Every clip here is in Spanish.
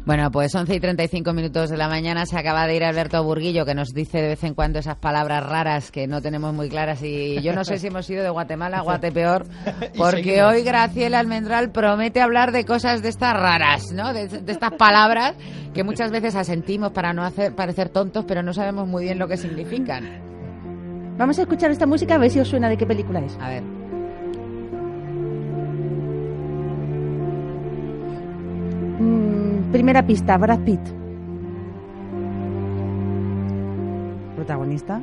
Bueno, pues 11:35 de la mañana, se acaba de ir Alberto Burguillo, que nos dice de vez en cuando esas palabras raras que no tenemos muy claras, y yo no sé si hemos ido de Guatemala a Guatepeor, porque hoy Graciela Almendral promete hablar de cosas de estas raras, ¿no? De estas palabras que muchas veces asentimos para no parecer tontos, pero no sabemos muy bien lo que significan. Vamos a escuchar esta música a ver si os suena de qué película es. A ver. Primera pista, Brad Pitt. Protagonista.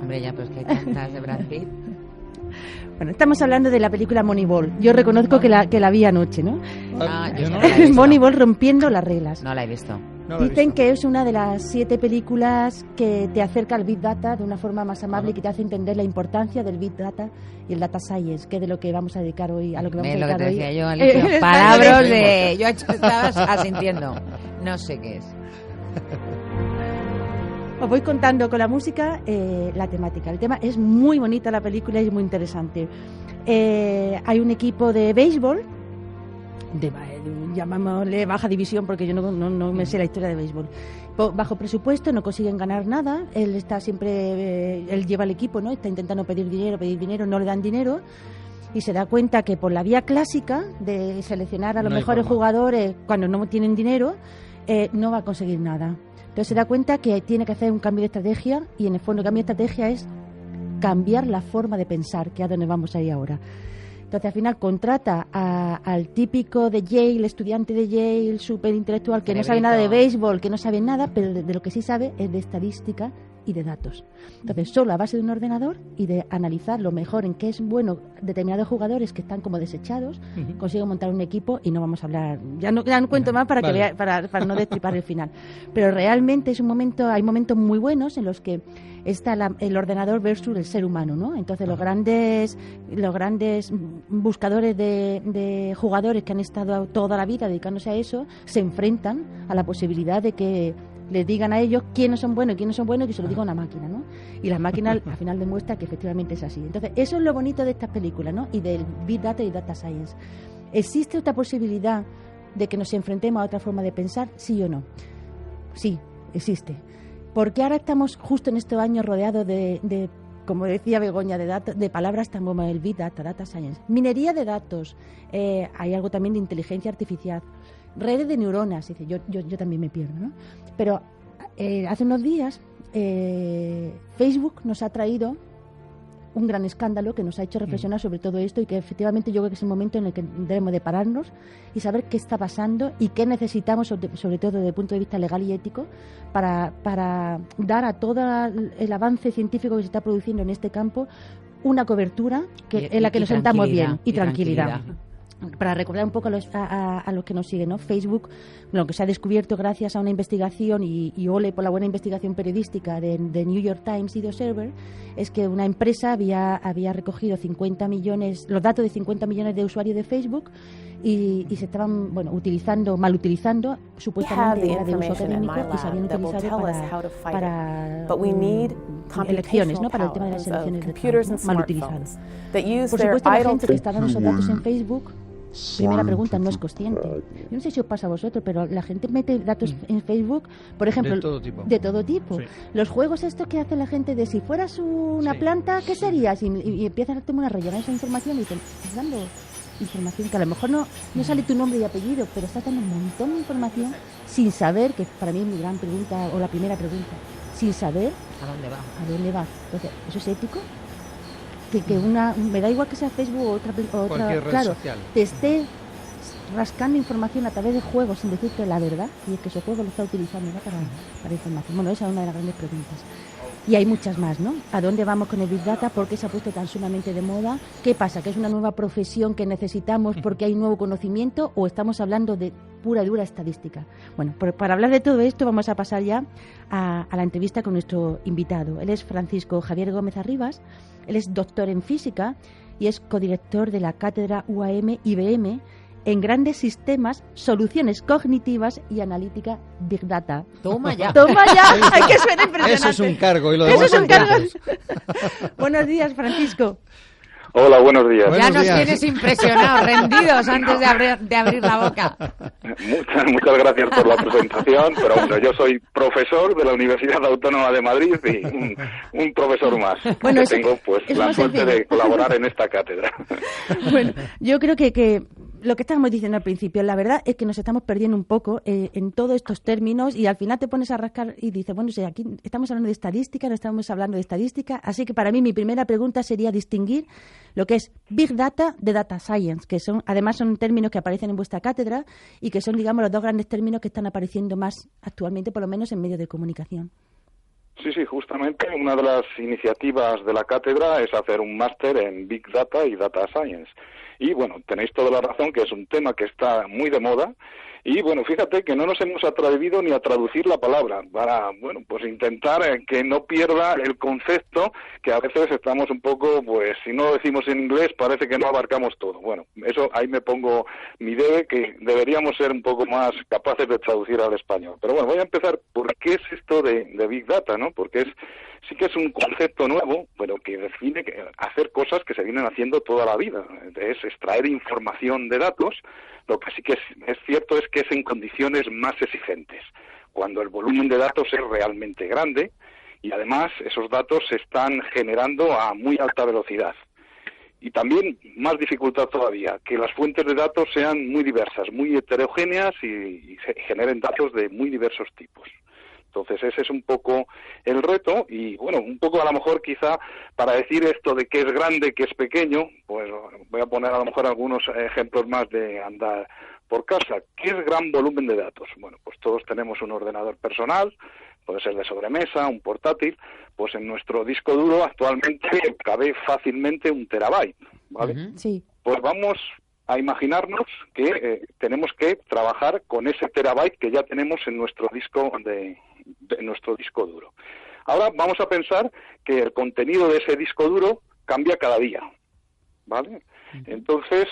Hombre, ya, pues que hay tantas de Brad Pitt. Bueno, estamos hablando de la película Moneyball. Yo reconozco que la vi anoche, ¿no? Yo no la he visto. Moneyball, rompiendo las reglas. No la he visto. Dicen que es una de las 7 películas que te acerca al Big Data de una forma más amable y que te hace entender la importancia del Big Data y el Data Science, que es de lo que vamos a dedicar hoy, a lo que vamos a dedicar lo que te hoy. decía yo, Alicia. Palabras de... Yo estaba asintiendo. No sé qué es. Os voy contando con la música la temática. El tema es muy bonita, la película es muy interesante. Hay un equipo de béisbol, llamámosle baja división porque yo no me sé la historia de béisbol. Bajo presupuesto, no consiguen ganar nada. Él está siempre, él lleva el equipo, ¿no? Está intentando pedir dinero, no le dan dinero. Y se da cuenta que por la vía clásica de seleccionar a los mejores jugadores cuando no tienen dinero, no va a conseguir nada. Entonces se da cuenta que tiene que hacer un cambio de estrategia, y en el fondo el cambio de estrategia es cambiar la forma de pensar, que es a donde vamos a ir ahora. Entonces al final contrata al típico de Yale, estudiante de Yale, súper intelectual, que no sabe nada de béisbol, que no sabe nada, pero de lo que sí sabe es de estadística y de datos. Entonces, solo a base de un ordenador y de analizar lo mejor en qué es bueno determinados jugadores que están como desechados, consigue montar un equipo, y no vamos a hablar, ya no cuento más para que vea, para no destripar el final. Pero realmente es hay momentos muy buenos en los que está el ordenador versus el ser humano, ¿no? Entonces los grandes buscadores de jugadores que han estado toda la vida dedicándose a eso se enfrentan a la posibilidad de que les digan a ellos quiénes son buenos y quiénes son buenos, y que se lo diga una máquina, ¿no? Y la máquina al final demuestra que efectivamente es así. Entonces, eso es lo bonito de estas películas, ¿no? Y del Big Data y Data Science. ¿Existe otra posibilidad de que nos enfrentemos a otra forma de pensar? ¿Sí o no? Sí, existe. Porque ahora estamos justo en estos años rodeados de como decía Begoña, de palabras tan como el Big Data, Data Science. Minería de datos. Hay algo también de inteligencia artificial. Redes de neuronas, dice, yo también me pierdo, ¿no? Pero hace unos días Facebook nos ha traído un gran escándalo que nos ha hecho reflexionar sobre todo esto, y que efectivamente yo creo que es el momento en el que debemos de pararnos y saber qué está pasando y qué necesitamos, sobre todo desde el punto de vista legal y ético, para dar a todo el avance científico que se está produciendo en este campo una cobertura en la que nos sentamos bien y tranquilidad. Para recordar un poco a los que nos siguen, ¿no? Facebook, lo que se ha descubierto gracias a una investigación, y ole por la buena investigación periodística de New York Times y The Observer, es que una empresa había recogido 50 millones, los datos de 50 millones de usuarios de Facebook, y se estaban mal utilizando, supuestamente era de uso académico, y se habían utilizado para elecciones, ¿no? Para el tema de las elecciones de Trump, ¿no? Mal utilizados. Por supuesto, la gente que está dando esos datos en Facebook, primera pregunta, no es consciente. Yo no sé si os pasa a vosotros, pero la gente mete datos en Facebook, por ejemplo, de todo tipo. Sí. Los juegos estos que hace la gente de si fueras una planta, ¿qué serías? Y empiezan a tener una rellenar esa información, y te estás dando información que a lo mejor no sale tu nombre y apellido, pero estás dando un montón de información sin saber, que para mí es mi gran pregunta, o la primera pregunta, sin saber a dónde va. Entonces, ¿eso es ético? Que me da igual que sea Facebook o otra red social, te esté rascando información a través de juegos sin decirte la verdad, y es que ese juego lo está utilizando, ¿no? para información. Bueno, esa es una de las grandes preguntas. Y hay muchas más, ¿no? ¿A dónde vamos con el Big Data? ¿Por qué se ha puesto tan sumamente de moda? ¿Qué pasa? ¿Que es una nueva profesión que necesitamos porque hay nuevo conocimiento, o estamos hablando de pura y dura estadística? Bueno, para hablar de todo esto vamos a pasar ya a la entrevista con nuestro invitado. Él es Francisco Javier Gómez Arribas, él es doctor en física y es codirector de la cátedra UAM-IBM en grandes sistemas, soluciones cognitivas y analítica Big Data. Toma ya. Toma ya. Ay, que suena impresionante. Eso es un cargo. Y lo Eso demás es un cargo. Buenos días, Francisco. Hola, buenos días. Ya nos tienes impresionados, rendidos antes de abrir la boca. Muchas gracias por la presentación, pero bueno, yo soy profesor de la Universidad Autónoma de Madrid y un profesor más. Bueno, que tengo pues la suerte de colaborar en esta cátedra. Bueno, yo creo que lo que estábamos diciendo al principio, la verdad es que nos estamos perdiendo un poco en todos estos términos y al final te pones a rascar y dices, bueno, si aquí estamos hablando de estadística, no estamos hablando de estadística, así que para mí mi primera pregunta sería distinguir lo que es Big Data de Data Science, que además son términos que aparecen en vuestra cátedra y que son, digamos, los dos grandes términos que están apareciendo más actualmente, por lo menos en medios de comunicación. Sí, justamente una de las iniciativas de la cátedra es hacer un máster en Big Data y Data Science. Y bueno, tenéis toda la razón que es un tema que está muy de moda. Y bueno, fíjate que no nos hemos atrevido ni a traducir la palabra para, bueno, pues intentar que no pierda el concepto, que a veces estamos un poco, pues si no lo decimos en inglés parece que no abarcamos todo. Bueno, eso ahí me pongo mi debe, que deberíamos ser un poco más capaces de traducir al español. Pero bueno, voy a empezar por qué es esto de Big Data, ¿no? Porque sí que es un concepto nuevo, pero que define hacer cosas que se vienen haciendo toda la vida. Es extraer información de datos. Lo que sí que es cierto es que es en condiciones más exigentes, cuando el volumen de datos es realmente grande y además esos datos se están generando a muy alta velocidad. Y también, más dificultad todavía, que las fuentes de datos sean muy diversas, muy heterogéneas y se generen datos de muy diversos tipos. Entonces ese es un poco el reto y bueno, un poco a lo mejor quizá para decir esto de qué es grande, qué es pequeño, pues voy a poner a lo mejor algunos ejemplos más de andar por casa. ¿Qué es gran volumen de datos? Bueno, pues todos tenemos un ordenador personal, puede ser de sobremesa, un portátil, pues en nuestro disco duro actualmente cabe fácilmente 1 terabyte, ¿vale? Sí. Pues vamos a imaginarnos que tenemos que trabajar con ese terabyte que ya tenemos en nuestro disco en nuestro disco duro. Ahora vamos a pensar que el contenido de ese disco duro cambia cada día, ¿vale? Entonces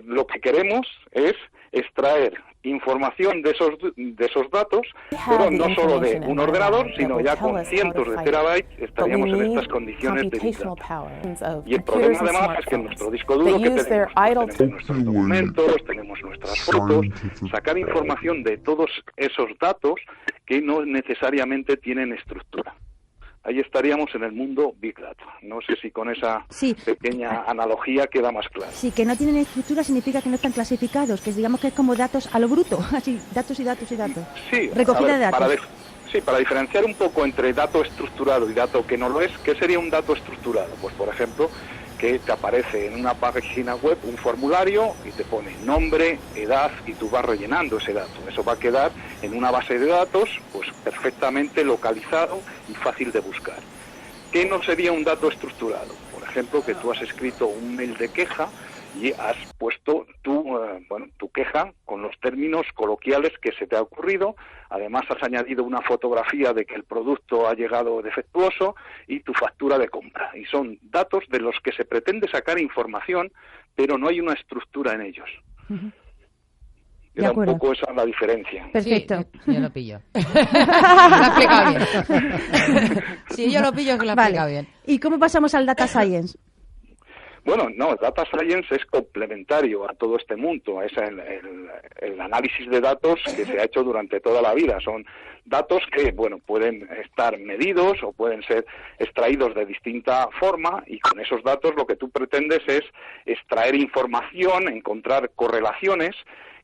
lo que queremos es extraer información de esos datos, pero no solo de un ordenador, sino ya con cientos de terabytes estaríamos en estas condiciones de Big Data. Y el problema además es que en nuestro disco duro que tenemos nuestros documentos, tenemos nuestras fotos, sacar información de todos esos datos que no necesariamente tienen estructura. Ahí estaríamos en el mundo Big Data. No sé si con esa pequeña analogía queda más claro. Sí, que no tienen estructura significa que no están clasificados, que digamos que es como datos a lo bruto, así, datos y datos y datos. Sí, recogida de datos. Para diferenciar un poco entre dato estructurado y dato que no lo es, ¿qué sería un dato estructurado? Pues por ejemplo, que te aparece en una página web un formulario y te pone nombre, edad y tú vas rellenando ese dato. Eso va a quedar en una base de datos pues perfectamente localizado y fácil de buscar. ¿Qué no sería un dato estructurado? Por ejemplo, que tú has escrito un mail de queja y has puesto tu queja con los términos coloquiales que se te ha ocurrido. Además has añadido una fotografía de que el producto ha llegado defectuoso y tu factura de compra. Y son datos de los que se pretende sacar información, pero no hay una estructura en ellos. Era un poco esa la diferencia. Perfecto. Sí, yo lo pillo. Lo ha explicado bien. Sí, yo lo pillo, que lo ha explicado bien. ¿Y cómo pasamos al Data Science? Bueno, no, Data Science es complementario a todo este mundo, es el análisis de datos que se ha hecho durante toda la vida. Son datos que, bueno, pueden estar medidos o pueden ser extraídos de distinta forma y con esos datos lo que tú pretendes es extraer información, encontrar correlaciones.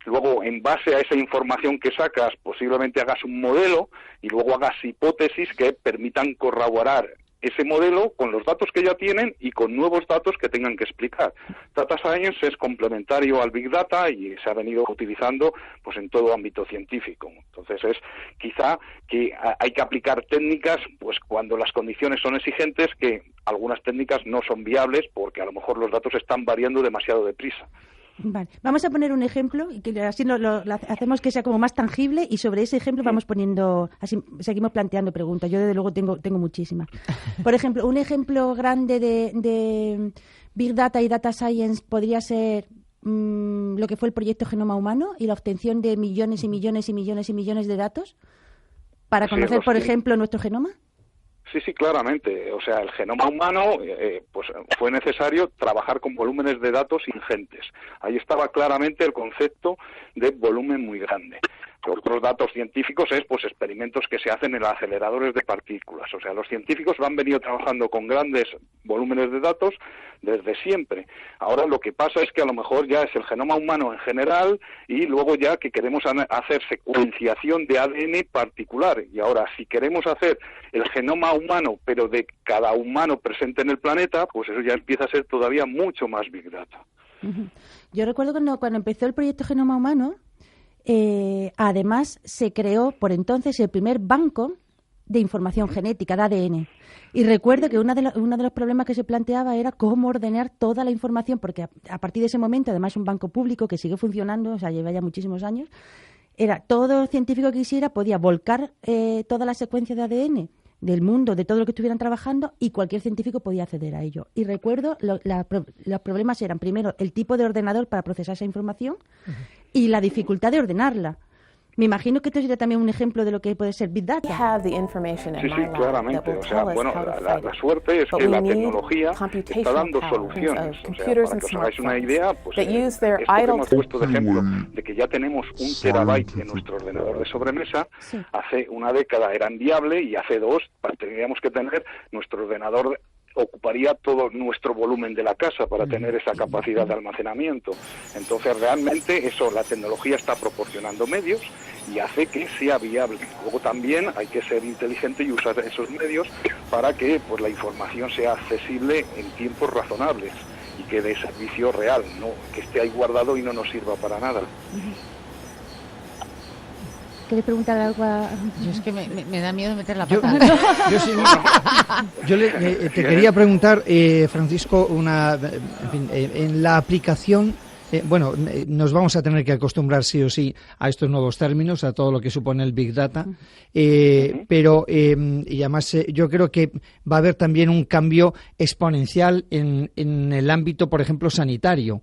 Luego, en base a esa información que sacas, posiblemente hagas un modelo y luego hagas hipótesis que permitan corroborar ese modelo con los datos que ya tienen y con nuevos datos que tengan que explicar. Data Science es complementario al Big Data y se ha venido utilizando pues en todo ámbito científico. Entonces es quizá que hay que aplicar técnicas pues cuando las condiciones son exigentes, que algunas técnicas no son viables porque a lo mejor los datos están variando demasiado deprisa. Vale. Vamos a poner un ejemplo y que así lo hacemos que sea como más tangible y sobre ese ejemplo vamos poniendo, así seguimos planteando preguntas. Yo desde luego tengo muchísimas. Por ejemplo, un ejemplo grande de Big Data y Data Science podría ser lo que fue el proyecto Genoma Humano y la obtención de millones y millones y millones y millones de datos para conocer, por ejemplo, nuestro genoma. Sí, claramente. O sea, el genoma humano, pues fue necesario trabajar con volúmenes de datos ingentes. Ahí estaba claramente el concepto de volumen muy grande. Otros datos científicos es pues experimentos que se hacen en aceleradores de partículas. O sea, los científicos han venido trabajando con grandes volúmenes de datos desde siempre. Ahora lo que pasa es que a lo mejor ya es el genoma humano en general y luego ya que queremos hacer secuenciación de ADN particular. Y ahora, si queremos hacer el genoma humano, pero de cada humano presente en el planeta, pues eso ya empieza a ser todavía mucho más Big Data. Yo recuerdo cuando empezó el proyecto Genoma Humano, además se creó por entonces el primer banco de información genética, de ADN. Y recuerdo que uno de los problemas que se planteaba era cómo ordenar toda la información, porque a partir de ese momento, además, un banco público que sigue funcionando, o sea, lleva ya muchísimos años, era todo científico que quisiera podía volcar toda la secuencia de ADN del mundo, de todo lo que estuvieran trabajando, y cualquier científico podía acceder a ello. Y recuerdo, los problemas eran, primero, el tipo de ordenador para procesar esa información y la dificultad de ordenarla. Me imagino que esto sería también un ejemplo de lo que puede ser Big Data. Sí, claramente. O sea, bueno, la suerte es que la tecnología está dando soluciones. O sea, para que os hagáis una idea, pues esto que hemos puesto de ejemplo, de que ya tenemos 1 terabyte en nuestro ordenador de sobremesa, hace una década era inviable y hace 2 tendríamos que tener nuestro ordenador ocuparía todo nuestro volumen de la casa para tener esa capacidad de almacenamiento. Entonces, realmente eso, la tecnología está proporcionando medios y hace que sea viable. Luego también hay que ser inteligente y usar esos medios para que pues la información sea accesible en tiempos razonables y que dé servicio real, no que esté ahí guardado y no nos sirva para nada. ¿Quieres preguntar algo a...? Yo es que me da miedo meter la pata. Yo te quería preguntar, Francisco, en la aplicación, nos vamos a tener que acostumbrar sí o sí a estos nuevos términos, a todo lo que supone el Big Data, pero y además yo creo que va a haber también un cambio exponencial en el ámbito, por ejemplo, sanitario.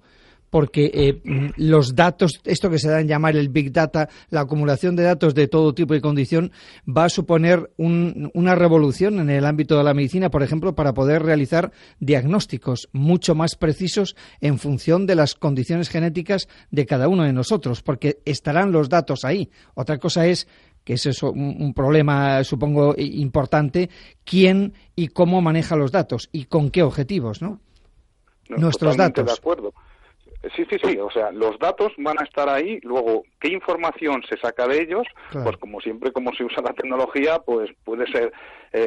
Porque los datos, esto que se da en llamar el Big Data, la acumulación de datos de todo tipo y condición, va a suponer una revolución en el ámbito de la medicina, por ejemplo, para poder realizar diagnósticos mucho más precisos en función de las condiciones genéticas de cada uno de nosotros, porque estarán los datos ahí. Otra cosa es que es eso, un problema, supongo, importante, quién y cómo maneja los datos y con qué objetivos, ¿no? Nuestros datos. De acuerdo. Sí, o sea, los datos van a estar ahí, luego, ¿qué información se saca de ellos? Claro. Pues como siempre, como se usa la tecnología, pues puede ser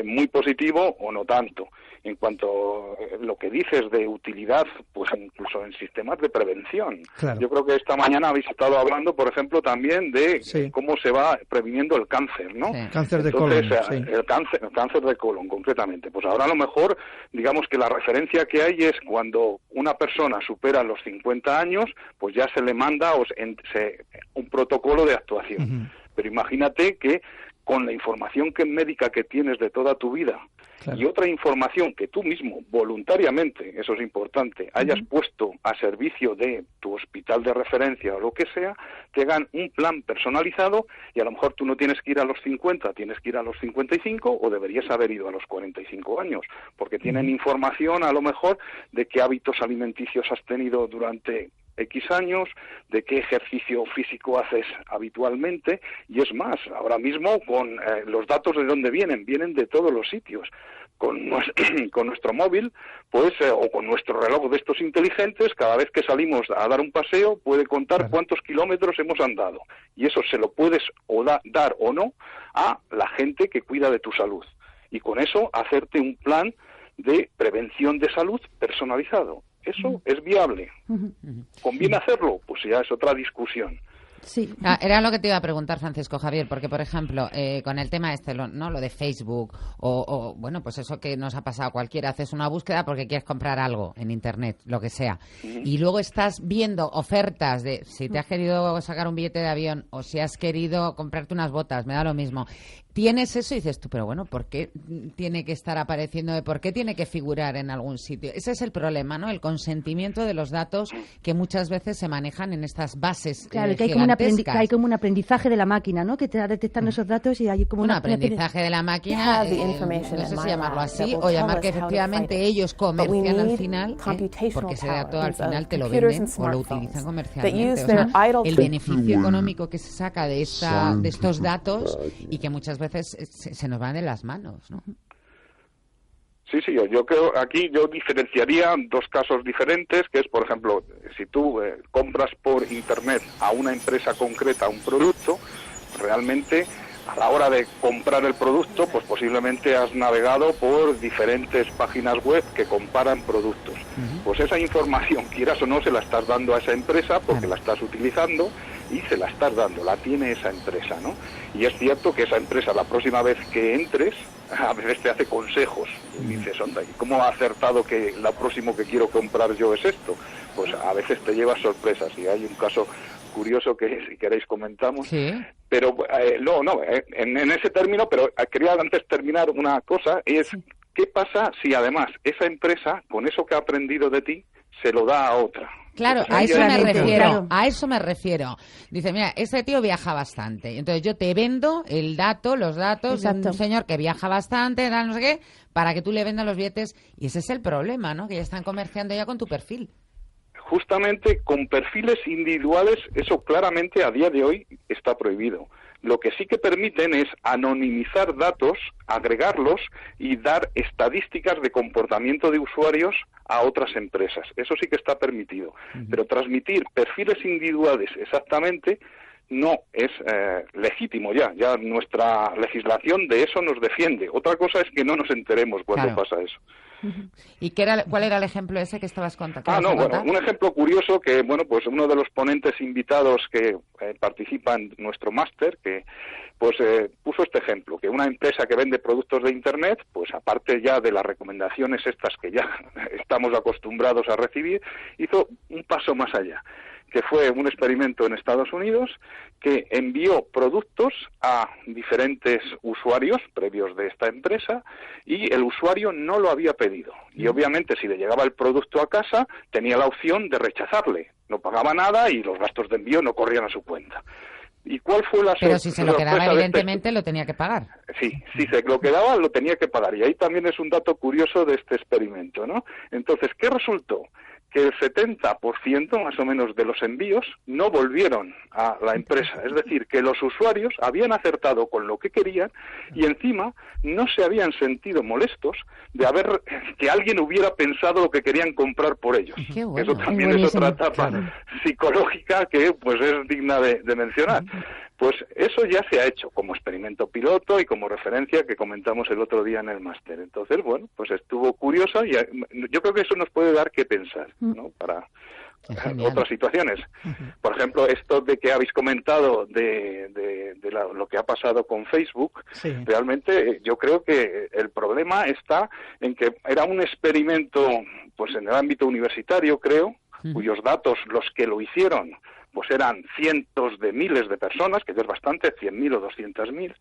muy positivo o no tanto. En cuanto a lo que dices de utilidad, pues incluso en sistemas de prevención. Claro. Yo creo que esta mañana habéis estado hablando, por ejemplo, también de cómo se va previniendo el cáncer, ¿no? Sí. Cáncer de colon. El cáncer de colon, concretamente. Pues ahora a lo mejor, digamos que la referencia que hay es cuando una persona supera los 50 años, pues ya se le manda un protocolo de actuación. Pero imagínate que con la información médica que tienes de toda tu vida, claro, y otra información que tú mismo, voluntariamente, eso es importante, hayas puesto a servicio de tu hospital de referencia o lo que sea, te hagan un plan personalizado y a lo mejor tú no tienes que ir a los 50, tienes que ir a los 55 o deberías haber ido a los 45 años, porque tienen información a lo mejor de qué hábitos alimenticios has tenido durante X años, de qué ejercicio físico haces habitualmente, y es más, ahora mismo con los datos de dónde vienen de todos los sitios. Con nuestro móvil, pues, o con nuestro reloj de estos inteligentes, cada vez que salimos a dar un paseo, puede contar cuántos kilómetros hemos andado. Y eso se lo puedes dar o no a la gente que cuida de tu salud. Y con eso hacerte un plan de prevención de salud personalizado. ¿Eso es viable? ¿Conviene hacerlo? Pues ya es otra discusión. Sí. Era lo que te iba a preguntar, Francisco Javier, porque, por ejemplo, con el tema lo de Facebook o, bueno, pues eso que nos ha pasado a cualquiera, haces una búsqueda porque quieres comprar algo en Internet, lo que sea, y luego estás viendo ofertas de si te has querido sacar un billete de avión o si has querido comprarte unas botas, me da lo mismo. tienes eso y dices tú, pero bueno, ¿por qué tiene que estar apareciendo? ¿Por qué tiene que figurar en algún sitio? Ese es el problema, ¿no? El consentimiento de los datos que muchas veces se manejan en estas bases Claro, que gigantescas. hay como un aprendizaje de la máquina, ¿no? Que te va detectando esos datos y hay como un aprendizaje de la máquina, no sé si llamarlo así, o llamar que efectivamente ellos comercian al final, porque ese dato al final te lo venden o lo utilizan comercialmente. O sea, el beneficio económico que se saca de estos datos y que muchas veces se nos van de las manos, ¿no? Sí, yo creo, aquí yo diferenciaría dos casos diferentes, que es, por ejemplo, si tú compras por Internet a una empresa concreta un producto, realmente a la hora de comprar el producto, pues posiblemente has navegado por diferentes páginas web que comparan productos. Pues esa información, quieras o no, se la estás dando a esa empresa porque la estás utilizando y se la estás dando, la tiene esa empresa, ¿no? Y es cierto que esa empresa, la próxima vez que entres, a veces te hace consejos. Y dices, onda, ¿y cómo ha acertado que lo próximo que quiero comprar yo es esto? Pues a veces te llevas sorpresas. Y hay un caso curioso que, si queréis, comentamos. Sí. Pero en ese término, pero quería antes terminar una cosa, es ¿qué pasa si además esa empresa, con eso que ha aprendido de ti, se lo da a otra? Claro, a eso me refiero. Dice, mira, este tío viaja bastante. Entonces yo te vendo los datos de un señor que viaja bastante, no sé qué, para que tú le vendas los billetes. Y ese es el problema, ¿no? Que ya están comerciando ya con tu perfil. Justamente con perfiles individuales, eso claramente a día de hoy está prohibido. Lo que sí que permiten es anonimizar datos, agregarlos y dar estadísticas de comportamiento de usuarios a otras empresas. Eso sí que está permitido. Pero transmitir perfiles individuales exactamente no es legítimo ya. Ya nuestra legislación de eso nos defiende. Otra cosa es que no nos enteremos cuando pasa eso. ¿Y cuál era el ejemplo ese que estabas contando? Un ejemplo curioso que, pues uno de los ponentes invitados que participa en nuestro máster, que puso este ejemplo, que una empresa que vende productos de Internet, pues aparte ya de las recomendaciones estas que ya estamos acostumbrados a recibir, hizo un paso más allá, que fue un experimento en Estados Unidos que envió productos a diferentes usuarios previos de esta empresa y el usuario no lo había pedido. Y obviamente si le llegaba el producto a casa tenía la opción de rechazarle. No pagaba nada y los gastos de envío no corrían a su cuenta. ¿Y cuál fue la Pero si se lo quedaba, evidentemente lo tenía que pagar. Sí, si se lo quedaba, lo tenía que pagar. Y ahí también es un dato curioso de este experimento, ¿no? Entonces, ¿qué resultó? Que el 70% más o menos de los envíos no volvieron a la empresa. Es decir, que los usuarios habían acertado con lo que querían y encima no se habían sentido molestos de que alguien hubiera pensado lo que querían comprar por ellos. Bueno, eso también es otra etapa psicológica que pues es digna de mencionar. Pues eso ya se ha hecho como experimento piloto y como referencia que comentamos el otro día en el máster. Entonces, pues estuvo curioso y yo creo que eso nos puede dar que pensar, ¿no? Para otras situaciones. Por ejemplo, esto de que habéis comentado de lo que ha pasado con Facebook, realmente yo creo que el problema está en que era un experimento pues en el ámbito universitario, creo, cuyos datos, los que lo hicieron, pues eran cientos de miles de personas, que ya es bastante, 100.000 o 200.000,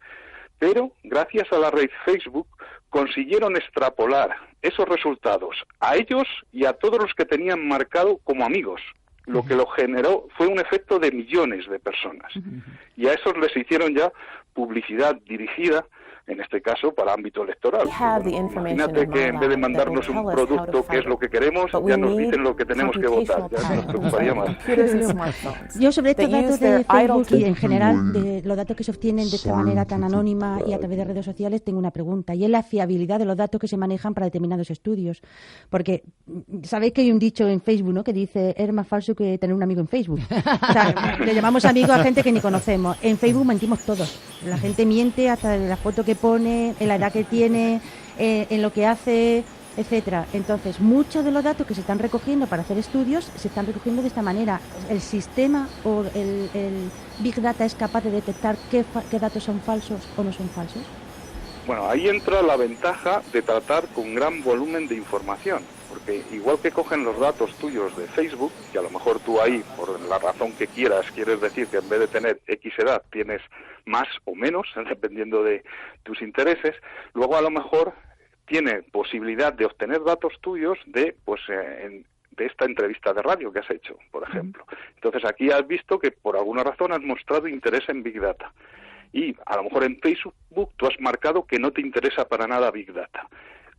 pero gracias a la red Facebook consiguieron extrapolar esos resultados a ellos y a todos los que tenían marcado como amigos. Lo que lo generó fue un efecto de millones de personas. Y a esos les hicieron ya publicidad dirigida, en este caso para ámbito electoral. Imagínate que en vez de mandarnos un producto que es lo que queremos, ya nos dicen lo que tenemos que votar. Ya nos preocuparía más. Yo sobre estos datos de Facebook y en general de los datos que se obtienen de esta manera tan anónima y a través de redes sociales tengo una pregunta, y es la fiabilidad de los datos que se manejan para determinados estudios. Porque sabéis que hay un dicho en Facebook, ¿no?, que dice, es más falso que tener un amigo en Facebook. O sea, le llamamos amigo a gente que ni conocemos. En Facebook mentimos todos. La gente miente hasta en la foto que pone, en la edad que tiene, en lo que hace, etcétera. Entonces, muchos de los datos que se están recogiendo para hacer estudios se están recogiendo de esta manera. ¿El sistema o el Big Data es capaz de detectar qué datos son falsos o no son falsos? Bueno, ahí entra la ventaja de tratar con gran volumen de información, porque igual que cogen los datos tuyos de Facebook, que a lo mejor tú ahí, por la razón que quieras, quieres decir que en vez de tener X edad tienes más o menos, dependiendo de tus intereses, luego a lo mejor tiene posibilidad de obtener datos tuyos de esta entrevista de radio que has hecho, por ejemplo. Entonces aquí has visto que por alguna razón has mostrado interés en Big Data. Y a lo mejor en Facebook tú has marcado que no te interesa para nada Big Data.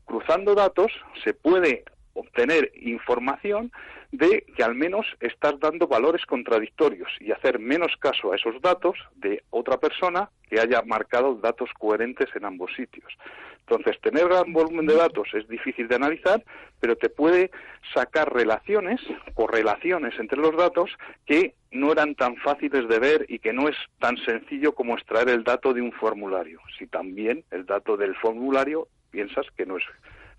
Cruzando datos se puede obtener información de que al menos estás dando valores contradictorios y hacer menos caso a esos datos de otra persona que haya marcado datos coherentes en ambos sitios. Entonces, tener gran volumen de datos es difícil de analizar, pero te puede sacar relaciones, correlaciones entre los datos que no eran tan fáciles de ver y que no es tan sencillo como extraer el dato de un formulario. Si también el dato del formulario piensas que no es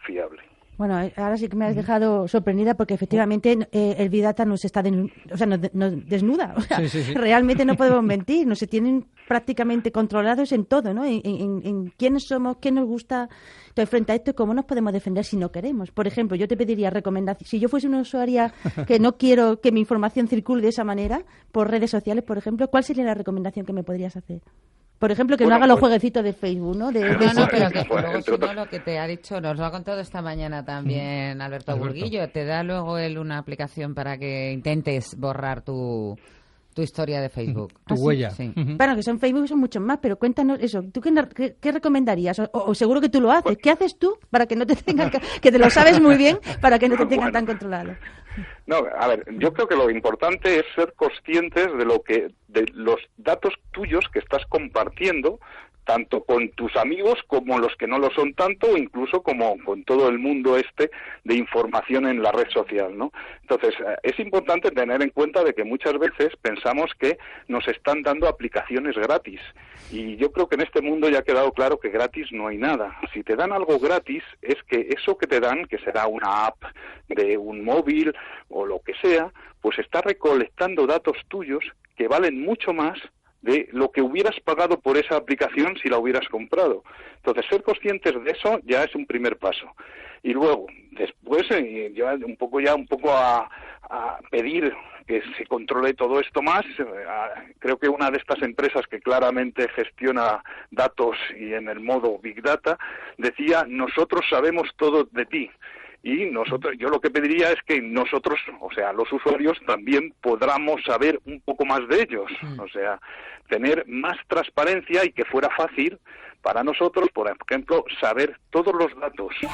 fiable. Bueno, ahora sí que me has dejado sorprendida porque efectivamente el Big Data nos está nos desnuda. O sea, sí. Realmente no podemos mentir, nos se tienen prácticamente controlados en todo, ¿no? En quiénes somos, qué nos gusta. Entonces, frente a esto, ¿cómo nos podemos defender si no queremos? Por ejemplo, yo te pediría recomendaciones. Si yo fuese una usuaria que no quiero que mi información circule de esa manera, por redes sociales, por ejemplo, ¿cuál sería la recomendación que me podrías hacer? Por ejemplo, que no haga los jueguecitos de Facebook, ¿no? Pero que luego, si no, lo que te ha dicho, nos lo ha contado esta mañana también Alberto Burguillo, te da luego él una aplicación para que intentes borrar tu historia de Facebook. Tu huella. Sí. Bueno, que son Facebook son muchos más, pero cuéntanos eso. ¿Tú qué recomendarías? O seguro que tú lo haces. ¿Qué haces tú para que no te tengan que te lo sabes muy bien, para que no te tengan tan controlado? No, a ver, yo creo que lo importante es ser conscientes de los datos tuyos que estás compartiendo, tanto con tus amigos como los que no lo son tanto, o incluso como con todo el mundo de información en la red social, ¿no? Entonces, es importante tener en cuenta de que muchas veces pensamos que nos están dando aplicaciones gratis. Y yo creo que en este mundo ya ha quedado claro que gratis no hay nada. Si te dan algo gratis, es que eso que te dan, que será una app de un móvil o lo que sea, pues está recolectando datos tuyos que valen mucho más de lo que hubieras pagado por esa aplicación si la hubieras comprado. Entonces, ser conscientes de eso ya es un primer paso. Y luego, después, un poco a pedir que se controle todo esto más. Creo que una de estas empresas que claramente gestiona datos y en el modo Big Data decía: nosotros sabemos todo de ti. Y yo lo que pediría es que nosotros, o sea, los usuarios también podamos saber un poco más de ellos. O sea, tener más transparencia y que fuera fácil para nosotros, por ejemplo, saber todos los datos que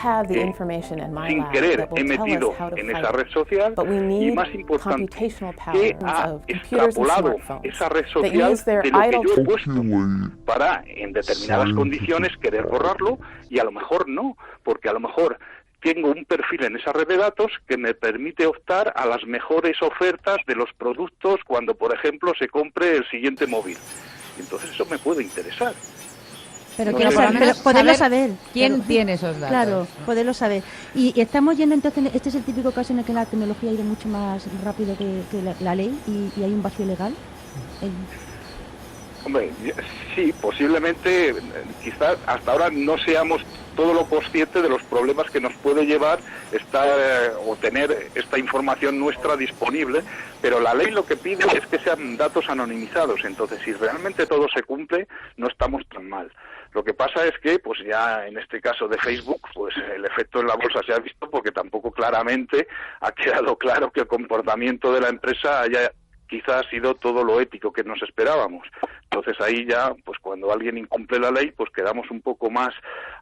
sin querer he metido en esa red social y, más importante, que ha extrapolado esa red social de lo que yo he puesto para, en determinadas condiciones, querer borrarlo y a lo mejor no, porque a lo mejor tengo un perfil en esa red de datos que me permite optar a las mejores ofertas de los productos cuando, por ejemplo, se compre el siguiente móvil. Entonces eso me puede interesar. Pero poderlo saber. ¿Quién tiene esos datos? Claro, poderlo saber. Y estamos yendo entonces, este es el típico caso en el que la tecnología ha ido mucho más rápido que la ley y hay un vacío legal. Hombre, sí, posiblemente, quizás hasta ahora no seamos todo lo consciente de los problemas que nos puede llevar o tener esta información nuestra disponible, pero la ley lo que pide es que sean datos anonimizados. Entonces, si realmente todo se cumple, no estamos tan mal. Lo que pasa es que, pues ya en este caso de Facebook, pues el efecto en la bolsa se ha visto porque tampoco claramente ha quedado claro que el comportamiento de la empresa haya quizás sido todo lo ético que nos esperábamos. Entonces ahí ya, pues cuando alguien incumple la ley, pues quedamos un poco más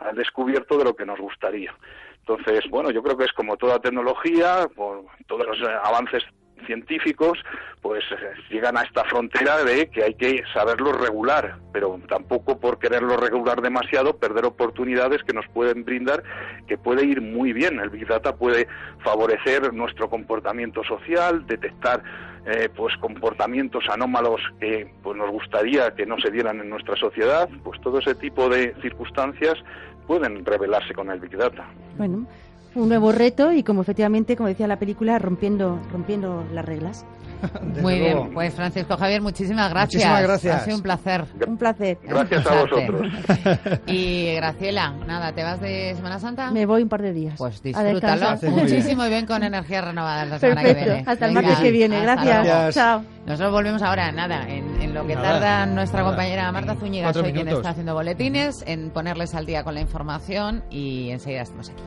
al descubierto de lo que nos gustaría. Entonces, bueno, yo creo que es como toda tecnología, por todos los avances científicos, pues llegan a esta frontera de que hay que saberlo regular, pero tampoco por quererlo regular demasiado perder oportunidades que nos pueden brindar, que puede ir muy bien. El Big Data puede favorecer nuestro comportamiento social, detectar pues comportamientos anómalos que pues nos gustaría que no se dieran en nuestra sociedad. Pues todo ese tipo de circunstancias pueden revelarse con el Big Data. Bueno, un nuevo reto y como efectivamente, como decía la película, rompiendo las reglas. Muy bien, pues Francisco Javier, muchísimas gracias. Muchísimas gracias. Ha sido un placer. Un placer. Gracias a vosotros. Y Graciela, nada, ¿te vas de Semana Santa? Me voy un par de días. Pues a descansar. disfrútalo muchísimo y ven con energías renovadas la semana Perfecto. que viene. Hasta el Venga, martes que viene. hasta Gracias. luego. Chao. Nosotros volvemos ahora, nada, en lo que Nada, tarda nuestra nada. compañera Marta Zúñiga, 4 soy quien minutos. está haciendo boletines, en ponerles al día con la información y enseguida estamos aquí.